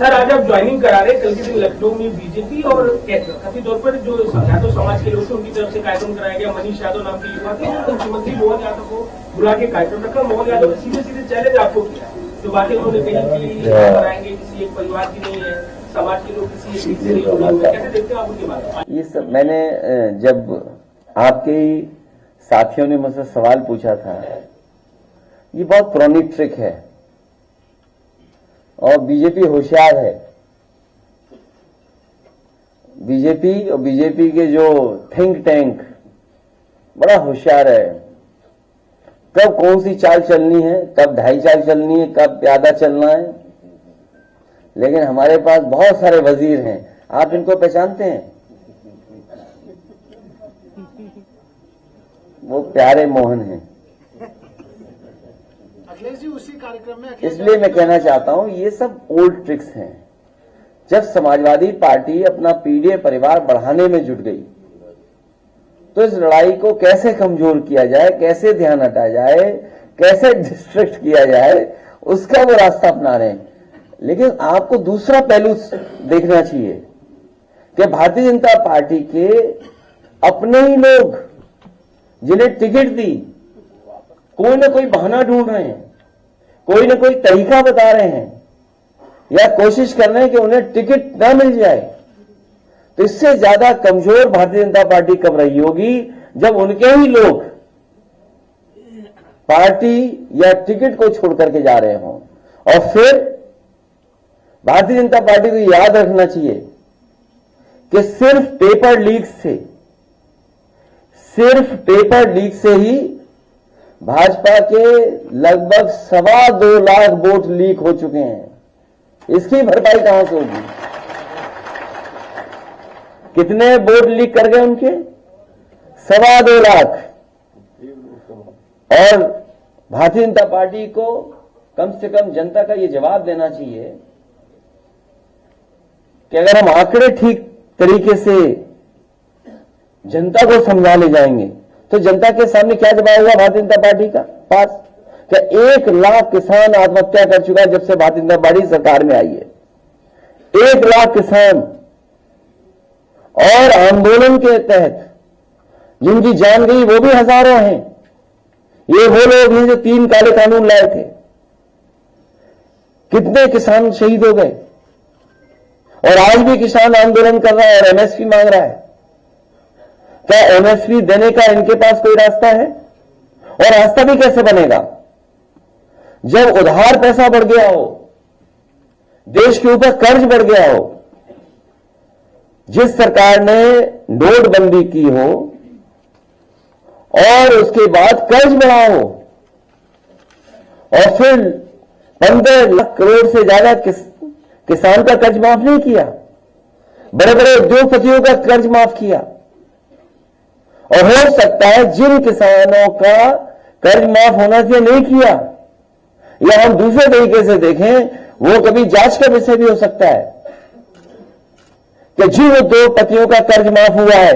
Sir आज आप joining करा रहे, कल के दिन लखनऊ में बीजेपी और कथित तौर पर जो यादव समाज के लोग थे उनकी तरफ से कार्यक्रम कराया गया। मनीष यादव नाम के युवा थे, मुख्यमंत्री मोहन यादव को बुला के कार्यक्रम रखा। मोहन यादव ने सीधे सीधे चैलेंज आपको किया, जो बातें उन्होंने कही कि कराएंगे किसी एक परिवार की नहीं है, समाज के लोग किसी एक से नहीं जुड़े हुए, कैसे देखते हैं आप उनकी बात? ये सब मैंने जब आपके साथियों ने मुझसे सवाल पूछा था, ये बहुत पुरानी ट्रिक है और बीजेपी होशियार है। बीजेपी और बीजेपी के जो थिंक टैंक बड़ा होशियार है। कब कौन सी चाल चलनी है, कब ढाई चाल चलनी है, कब प्यादा चलना है। लेकिन हमारे पास बहुत सारे वजीर हैं, आप इनको पहचानते हैं? वो प्यारे मोहन हैं। उसी कार्यक्रम में इसलिए मैं कहना चाहता हूं ये सब ओल्ड ट्रिक्स हैं। जब समाजवादी पार्टी अपना पीढ़ी परिवार बढ़ाने में जुट गई तो इस लड़ाई को कैसे कमजोर किया जाए, कैसे ध्यान हटाया जाए, कैसे डिस्ट्रैक्ट किया जाए, उसका वो रास्ता अपना रहे हैं। लेकिन आपको दूसरा पहलू देखना चाहिए कि भारतीय जनता पार्टी के अपने ही लोग जिन्हें टिकट दी कोई ना कोई बहाना ढूंढ रहे हैं, कोई ना कोई तरीका बता रहे हैं या कोशिश कर रहे हैं कि उन्हें टिकट न मिल जाए। तो इससे ज्यादा कमजोर भारतीय जनता पार्टी कब रही होगी जब उनके ही लोग पार्टी या टिकट को छोड़ करके जा रहे हों। और फिर भारतीय जनता पार्टी को याद रखना चाहिए कि सिर्फ पेपर लीक से ही भाजपा के लगभग 2.25 लाख वोट लीक हो चुके हैं। इसकी भरपाई कहां से होगी? कितने वोट लीक कर गए उनके? 2.25 लाख। और भारतीय जनता पार्टी को कम से कम जनता का यह जवाब देना चाहिए कि अगर हम आंकड़े ठीक तरीके से जनता को समझा ले जाएंगे तो जनता के सामने क्या जवाब होगा भारतीय जनता पार्टी का पास? क्या 1 लाख किसान आत्महत्या कर चुका है जब से भारतीय जनता पार्टी सरकार में आई है। 1 लाख किसान। और आंदोलन के तहत जिनकी जान गई वो भी हजारों हैं। ये वो लोग हैं जो 3 काले कानून लाए थे। कितने किसान शहीद हो गए और आज भी किसान आंदोलन कर रहा है और एमएसपी मांग रहा है। क्या एमएसपी देने का इनके पास कोई रास्ता है? और रास्ता भी कैसे बनेगा जब उधार पैसा बढ़ गया हो, देश के ऊपर कर्ज बढ़ गया हो, जिस सरकार ने नोटबंदी की हो और उसके बाद कर्ज बढ़ा हो और फिर 15 लाख करोड़ से ज्यादा किसान का कर्ज माफ नहीं किया, बड़े बड़े उद्योगपतियों का कर्ज माफ किया। और हो सकता है जिन किसानों का कर्ज माफ होना चाहिए नहीं किया, या हम दूसरे तरीके से देखें वो कभी जांच का विषय भी हो सकता है कि जिन उद्योगपतियों का कर्ज माफ हुआ है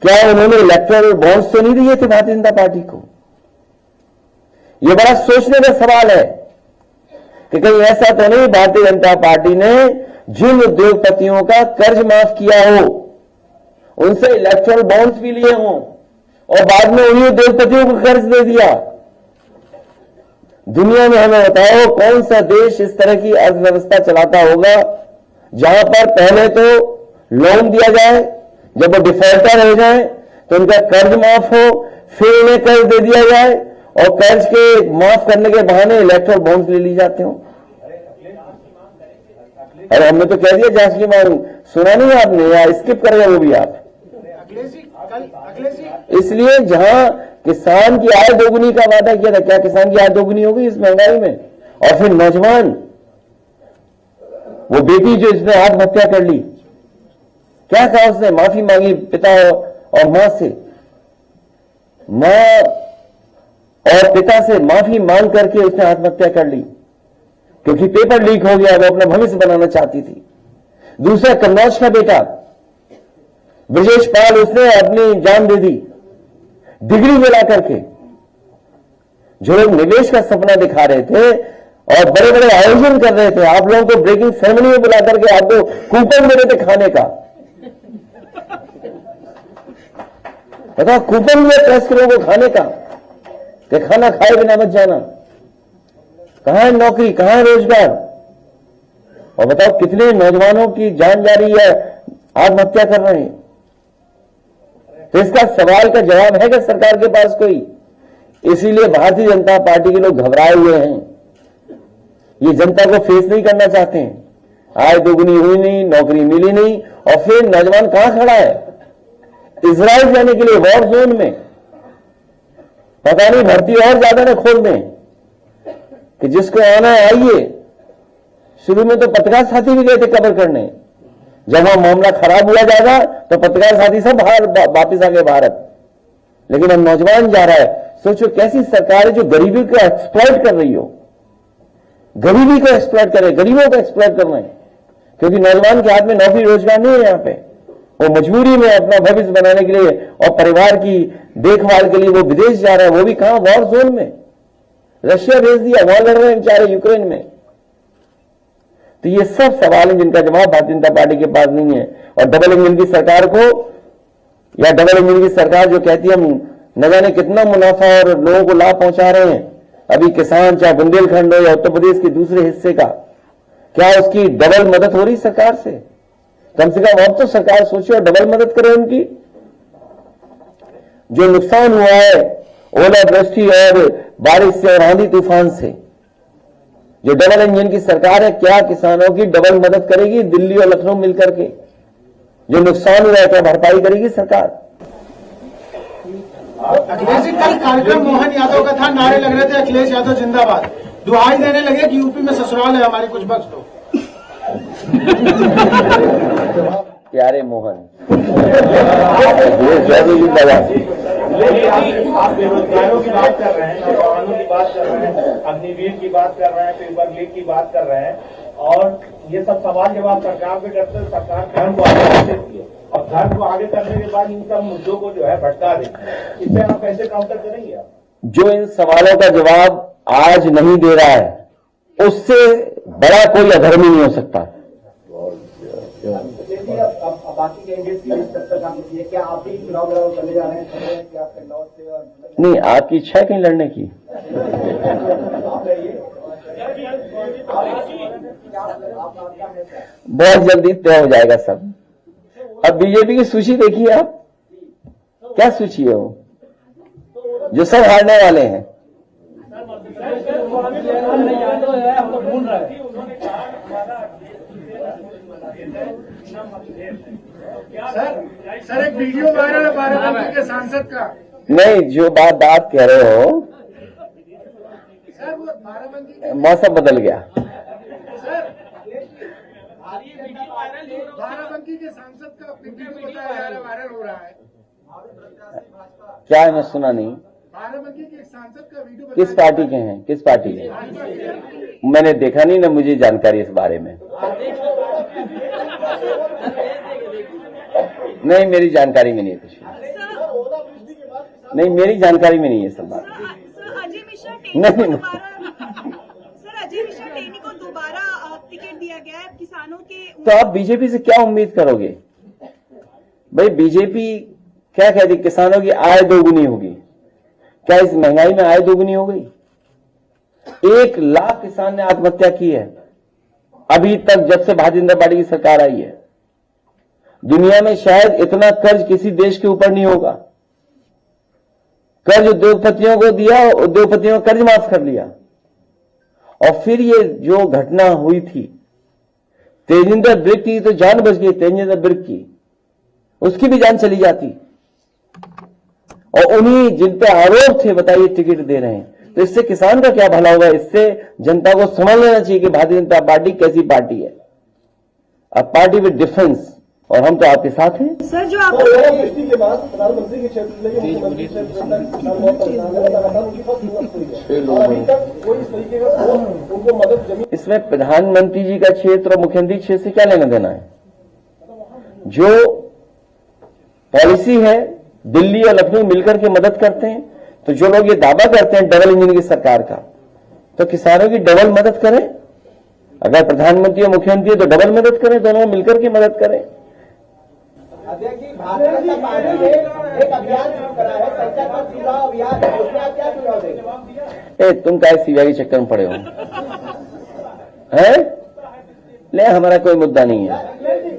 क्या उन्होंने इलेक्टोरल बॉन्ड्स तो नहीं दिए थे भारतीय जनता पार्टी को? यह बड़ा सोचने का सवाल है कि कहीं ऐसा तो नहीं भारतीय जनता पार्टी ने जिन उद्योगपतियों का कर्ज माफ किया हो उनसे इलेक्टोरल बॉन्ड्स भी लिए हों और बाद में उन्हीं उद्योगपतियों को कर्ज दे दिया। दुनिया में हमें बताओ कौन सा देश इस तरह की अर्थव्यवस्था चलाता होगा जहां पर पहले तो लोन दिया जाए, जब वो डिफॉल्टर हो जाए तो उनका कर्ज माफ हो, फिर उन्हें कर्ज दे दिया जाए और कर्ज के माफ करने के बहाने इलेक्टोरल बॉन्ड्स ले ली जाते हो। अरे हमने तो कह दिया जांच की मांग, सुना नहीं आपने या स्किप कर गए वो भी आप? इसलिए जहां किसान की आय दोगुनी का वादा किया था, क्या किसान की आय दोगुनी हो गई इस महंगाई में? और फिर नौजवान वो बेटी जो इसने आत्महत्या कर ली, क्या कहा उसने? माफी मांगी पिता और मां से, मां और पिता से माफी मांग करके उसने आत्महत्या कर ली क्योंकि पेपर लीक हो गया, वो अपना भविष्य बनाना चाहती थी। दूसरा कन्नौज का बेटा ब्रजेश पाल, उसने अपनी जान दे दी डिग्री मिला करके। जो लोग निवेश का सपना दिखा रहे थे और बड़े बड़े आयोजन कर रहे थे, आप लोगों को ब्रेकिंग सेरेमनी में बुला करके आपको कूपन दे रहे थे खाने का। बताओ, कूपन दिया प्रेस करो को खाने का कि खाना खाए बिना मत जाना। कहां है नौकरी, कहां है रोजगार? और बताओ कितने नौजवानों की जान जा रही है, आत्महत्या कर रहे हैं। तो इसका सवाल का जवाब है क्या सरकार के पास कोई? इसीलिए भारतीय जनता पार्टी के लोग घबराए हुए हैं, ये जनता को फेस नहीं करना चाहते हैं। आय दोगुनी हुई नहीं, नौकरी मिली नहीं, और फिर नौजवान कहां खड़ा है? इजराइल जाने के लिए वॉर जोन में। पता नहीं भर्ती और ज्यादा न खोल दें कि जिसको आना है आइए। शुरू में तो पत्रकार साथी भी गए थे कवर करने, जब वहां मामला खराब हुआ जाएगा तो पत्रकार साथी सब वापिस आ गए भारत। लेकिन अब नौजवान जा रहा है। सोचो कैसी सरकार है जो गरीबी को एक्सप्लॉइट कर रही हो, गरीबी को एक्सप्लॉइट कर रहे, गरीबों को एक्सप्लॉइट कर रहे हैं। क्योंकि नौजवान के हाथ में नौकरी रोजगार नहीं है। यहां पे वो मजबूरी में अपना भविष्य बनाने के लिए और परिवार की देखभाल के लिए वो विदेश जा रहा है, वो भी कहां? वॉर जोन में। रशिया भेज दिया, वहां लड़ रहे हैं बेचारे यूक्रेन में। तो ये सब सवाल हैं जिनका जवाब भारतीय जनता पार्टी के पास नहीं है। और डबल इंजन की सरकार को, या डबल इंजन की सरकार जो कहती है हम न जाने कितना मुनाफा और लोगों को लाभ पहुंचा रहे हैं, अभी किसान चाहे बुंदेलखंड हो या उत्तर प्रदेश के दूसरे हिस्से का, क्या उसकी डबल मदद हो रही सरकार से? कम से कम अब तो सरकार सोचे और डबल मदद करे उनकी। जो नुकसान हुआ है ओलावृष्टि और बारिश से और आंधी तूफान से, जो डबल इंजन की सरकार है, क्या किसानों की डबल मदद करेगी? दिल्ली और लखनऊ मिलकर के जो नुकसान हुआ है क्या भरपाई करेगी सरकार? अखिलेश जी, कल कार्यक्रम मोहन यादव का था, नारे लग रहे थे अखिलेश यादव जिंदाबाद, दुहाई देने लगे कि यूपी में ससुराल है हमारी, कुछ बख्श दो। प्यारे मोहन, आप बेरोजगारों की बात कर रहे हैं, जवानों की बात कर रहे हैं, अग्निवीर की बात कर रहे हैं, पेपर लीक की बात कर रहे हैं, और ये सब सवाल जवाब सरकार पे करते हैं। सरकार धर्म को आगे कर देती है और धर्म को आगे करने के बाद इन सब मुद्दों को जो है भटका देती है। इससे आप कैसे काउंटर करेंगे? आप जो इन सवालों का जवाब आज नहीं दे रहा है, उससे बड़ा कोई अधर्मी नहीं हो सकता। अब बाकी कैंडिडेट की लिस्ट कब तक आपकी है? क्या आप भी चुनाव लड़ाओ चले जा रहे हैं? क्या कन्नौज से और नहीं, आपकी इच्छा है कहीं लड़ने की? बहुत जल्दी तय हो जाएगा सब। अब बीजेपी की सूची देखिए आप, क्या सूची है वो, जो सब हारने वाले हैं। सर एक वीडियो वायरल है बाराबंकी के सांसद का। नहीं, जो बात कह रहे हो, सर वो बाराबंकी मौसम बदल गया। बाराबंकी के सांसद का वीडियो बताया जा रहा है, वायरल हो रहा है। क्या है, मैं सुना नहीं। बाराबंकी के एक सांसद का वीडियो किस पार्टी के हैं? किस पार्टी के? मैंने देखा नहीं ना, मुझे जानकारी इस बारे में नहीं, मेरी जानकारी में नहीं है कुछ। नहीं, मेरी जानकारी में नहीं है सब बात। अजय मिश्रा नहीं, सर अजय मिश्रा टेनी को दोबारा टिकट दिया गया है किसानों के। तो आप बीजेपी से क्या उम्मीद करोगे भाई? बीजेपी क्या कहती, किसानों की आय दोगुनी होगी। क्या इस महंगाई में आय दोगुनी हो गई? 1 लाख किसान ने आत्महत्या की है अभी तक, जब से भारतीय जनता पार्टी की सरकार आई है। दुनिया में शायद इतना कर्ज किसी देश के ऊपर नहीं होगा। कर्ज उद्योगपतियों को दिया, उद्योगपतियों का कर्ज माफ कर लिया। और फिर ये जो घटना हुई थी तेजिंदर ब्रिक की, तो जान बच गई तेजिंदर ब्रिक की, उसकी भी जान चली जाती। और उन्हीं जिन पे आरोप थे, बताइए, टिकट दे रहे हैं। तो इससे किसान का क्या भला होगा? इससे जनता को समझ लेना चाहिए कि भारतीय जनता पार्टी कैसी पार्टी है। अ पार्टी विद डिफरेंस, और हम तो आपके साथ हैं। सर जो आप ओलावृष्टि के बाद प्रधानमंत्री के क्षेत्र में मुख्यमंत्री क्षेत्र में किसान बहुत परेशान है, लगातार उनकी फसल नष्ट हुई है। अभी तक कोई इस तरीके का उनको मदद जमीन। इसमें प्रधानमंत्री जी का क्षेत्र और मुख्यमंत्री क्षेत्र से क्या लेना देना है? जो पॉलिसी है, दिल्ली और लखनऊ मिलकर के मदद करते हैं। तो जो लोग ये दावा करते हैं डबल इंजन की सरकार का, तो किसानों की डबल मदद करें। अगर प्रधानमंत्री और मुख्यमंत्री तो डबल मदद करें, दोनों मिलकर के मदद करें। अध्यक्ष जी, भारतीय जनता पार्टी ने एक अभियान शुरू करा है, पंचायत चुनाव अभियान, उसमें आप क्या सुझाव देंगे? तुम क्या सीबीआई के चक्कर में पड़े हो? है ले, हमारा कोई मुद्दा नहीं है,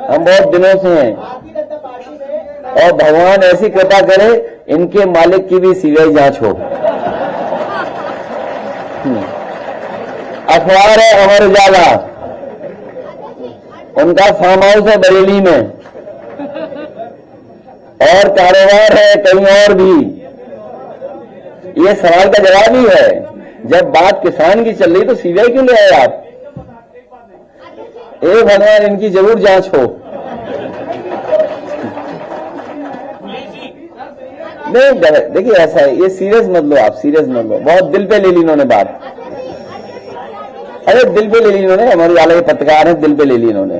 हम बहुत दिनों से हैं। भारतीय जनता पार्टी ने और भगवान ऐसी कृपा करे इनके मालिक की भी सीबीआई जांच हो। अखबार है अमर उजाला, उनका फार्म हाउस है बरेली में, और कारोबार है कहीं और भी। ये सवाल का जवाब ही है। जब बात किसान की चल रही तो सीबीआई क्यों ले आए आप? भगवान इनकी जरूर जांच हो। नहीं देखिए ऐसा है, ये सीरियस मत लो, आप सीरियस मत लो, बहुत दिल पे ले ली इन्होंने बात। अरे दिल पे ले ली इन्होंने, हमारे वाले के पत्रकार हैं, दिल पे ले ली इन्होंने,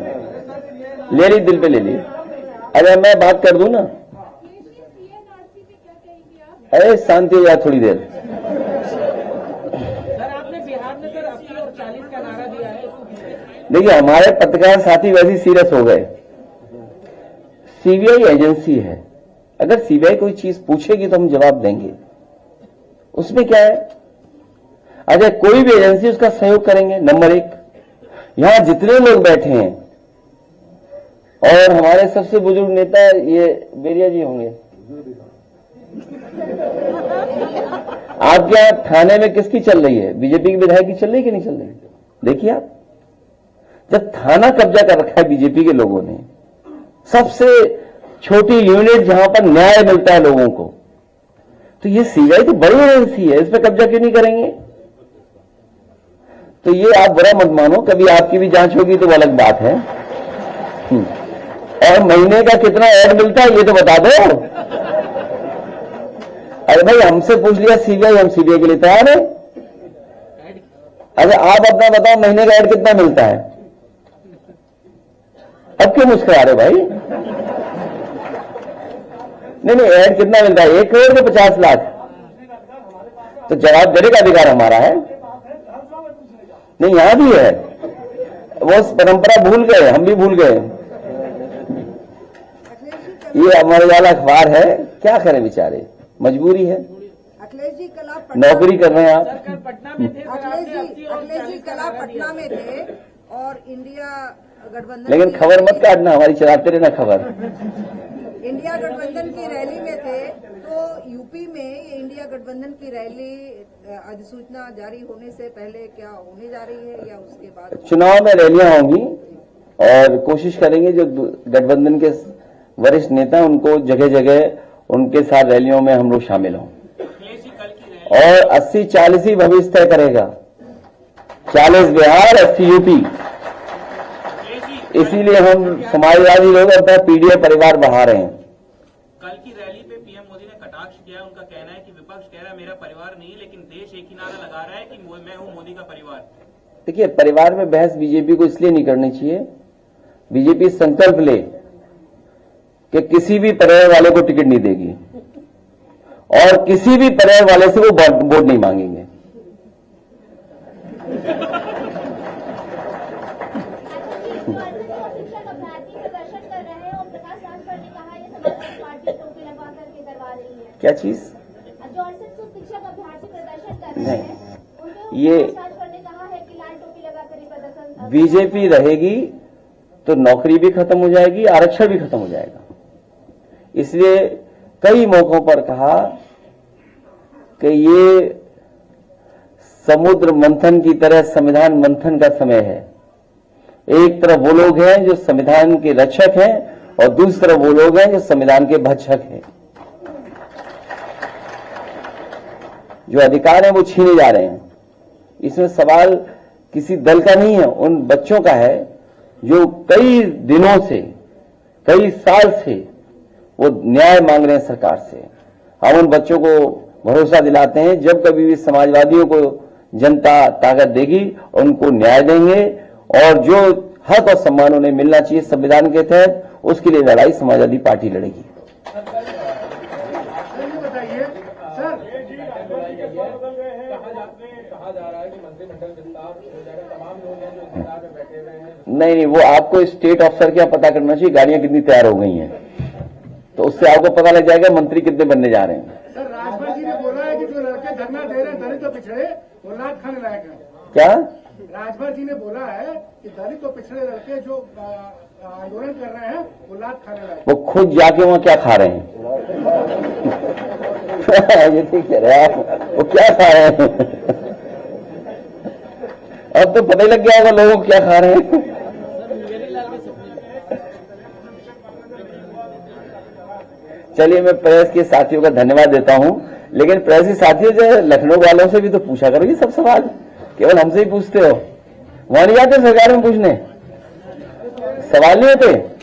ले ली, दिल पे ले ली। अरे मैं बात कर दूं ना, अरे शांति हो जाए थोड़ी देर। सर आपने बिहार में सर 80 और 40 का नारा दिया है। देखिए हमारे पत्रकार साथी वैसे सीरियस हो गए। सीबीआई एजेंसी है, अगर सीबीआई कोई चीज पूछेगी तो हम जवाब देंगे, उसमें क्या है। अच्छा कोई भी एजेंसी उसका सहयोग करेंगे। नंबर एक, यहां जितने लोग बैठे हैं और हमारे सबसे बुजुर्ग नेता ये बेरिया जी होंगे। आपके यहां थाने में किसकी चल रही है? बीजेपी की विधायक की चल रही कि नहीं चल रही? देखिए आप, जब थाना कब्जा कर रखा है बीजेपी के लोगों ने, सबसे छोटी यूनिट जहां पर न्याय मिलता है लोगों को, तो ये सीबीआई तो बड़ी एजेंसी है, इस पर कब्जा क्यों नहीं करेंगे? तो ये आप बुरा मत मानो, कभी आपकी भी जांच होगी तो वो अलग बात है। और महीने का कितना ऐड मिलता है ये तो बता दो। अरे भाई हमसे पूछ लिया सीबीआई, हम सीबीआई के लिए तैयार है। अच्छा आप अपना बताओ महीने का ऐड कितना मिलता है? अब क्यों मुस्कुरा रहे भाई? नहीं ऐड कितना मिलता है? 1 करोड़ के 50 लाख? तो जवाब देने का अधिकार हमारा है। नहीं यहां भी है, वो परंपरा भूल गए, हम भी भूल गए। ये अमर उजाला अखबार है, क्या करें बेचारे, मजबूरी है। अखिलेश जी कल आप नौकरी कर रहे हैं आप। पटना में थे, अखिलेश जी कल आप पटना में थे और इंडिया गठबंधन, लेकिन खबर मत काटना, हमारी चलाते रहना खबर। इंडिया गठबंधन की रैली में थे, तो यूपी में ये इंडिया गठबंधन की रैली अधिसूचना जारी होने से पहले क्या होने जा रही है या उसके बाद? चुनाव में रैलियां होंगी और कोशिश करेंगे जो गठबंधन के वरिष्ठ नेता उनको जगह जगह उनके साथ रैलियों में हम लोग शामिल हों, और 80-40 ही भविष्य तय करेगा। 40 बिहार, 80 यूपी। इसीलिए हम समाजवादी लोग अपना पीडीए परिवार बढ़ा रहे हैं। कल की रैली पे पीएम मोदी ने कटाक्ष किया, उनका कहना है कि विपक्ष कह रहा है मेरा परिवार नहीं, लेकिन देश एक ही नारा लगा रहा है कि मैं हूं मोदी का परिवार। देखिए परिवार में बहस बीजेपी को इसलिए नहीं करनी चाहिए, बीजेपी संकल्प ले कि किसी भी परिवार वाले को टिकट नहीं देगी और किसी भी परिवार वाले से वो वोट नहीं मांगेंगे। क्या चीज? शिक्षक अभ्यर्थी प्रदर्शन कर रहे हैं, ये बीजेपी रहेगी तो नौकरी भी खत्म हो जाएगी, आरक्षण भी खत्म हो जाएगा। इसलिए कई मौकों पर कहा कि ये समुद्र मंथन की तरह संविधान मंथन का समय है। एक तरफ वो लोग हैं जो संविधान के रक्षक हैं और दूसरी तरफ वो लोग हैं जो संविधान के भक्षक हैं। जो अधिकार हैं वो छीने जा रहे हैं। इसमें सवाल किसी दल का नहीं है, उन बच्चों का है जो कई दिनों से, कई साल से वो न्याय मांग रहे हैं सरकार से। हम उन बच्चों को भरोसा दिलाते हैं जब कभी भी समाजवादियों को जनता ताकत देगी उनको न्याय देंगे, और जो हक और सम्मान उन्हें मिलना चाहिए संविधान के तहत, उसके लिए लड़ाई समाजवादी पार्टी लड़ेगी। बताइए सर, कहा जा रहा है कि मंत्री नहीं, वो आपको स्टेट अफसर के यहाँ पता करना चाहिए गाड़ियां कितनी तैयार हो गई हैं, तो उससे आपको पता लग जाएगा मंत्री कितने बनने जा रहे हैं। सर, राजभर जी ने बोला है कि जो लड़के धरना दे रहे हैं दलित और पिछड़े, वो लात खाने लायक है। क्या राजभर जी ने बोला है कि दलित और पिछड़े लड़के जो आंदोलन कर रहे हैं वो लात खाने लायक। वो खुद जाके वहां क्या खा रहे हैं? ये ठीक कह रहे हैं आप, वो क्या खा रहे हैं? अब तो पता ही लग गया होगा लोगों को क्या खा रहे हैं। चलिए, मैं प्रेस के साथियों का धन्यवाद देता हूं, लेकिन प्रेस के साथियों जो लखनऊ वालों से भी तो पूछा करो ये सब सवाल, केवल हमसे ही पूछते हो, वहां नहीं जाते सरकार में पूछने, सवाल नहीं होते।